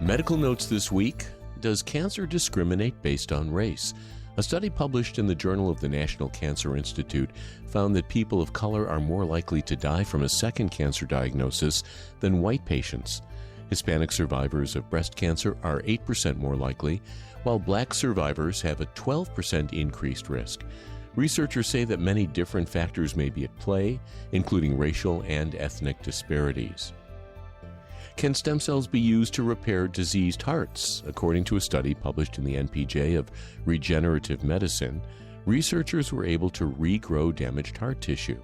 Medical notes this week. Does cancer discriminate based on race? A study published in the Journal of the National Cancer Institute found that people of color are more likely to die from a second cancer diagnosis than white patients. Hispanic survivors of breast cancer are 8% more likely, while black survivors have a 12% increased risk. Researchers say that many different factors may be at play, including racial and ethnic disparities. Can stem cells be used to repair diseased hearts? According to a study published in the NPJ of Regenerative Medicine, researchers were able to regrow damaged heart tissue.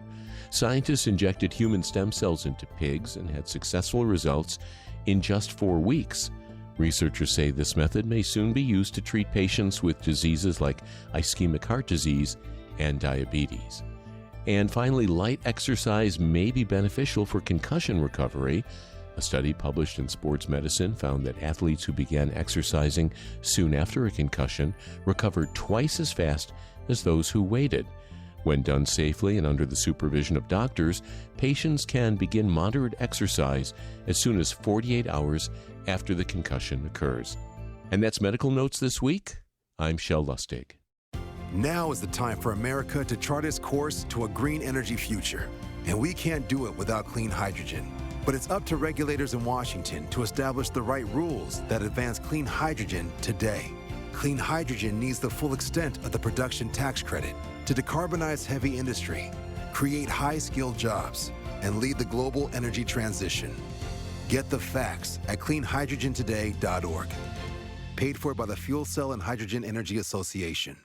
Scientists injected human stem cells into pigs and had successful results in just 4 weeks. Researchers say this method may soon be used to treat patients with diseases like ischemic heart disease and diabetes. And finally, light exercise may be beneficial for concussion recovery. A study published in Sports Medicine found that athletes who began exercising soon after a concussion recovered twice as fast as those who waited. When done safely and under the supervision of doctors, patients can begin moderate exercise as soon as 48 hours after the concussion occurs. And that's Medical Notes this week. I'm Shel Lustig. Now is the time for America to chart its course to a green energy future. And we can't do it without clean hydrogen. But it's up to regulators in Washington to establish the right rules that advance clean hydrogen today. Clean hydrogen needs the full extent of the production tax credit to decarbonize heavy industry, create high-skilled jobs, and lead the global energy transition. Get the facts at cleanhydrogentoday.org. Paid for by the Fuel Cell and Hydrogen Energy Association.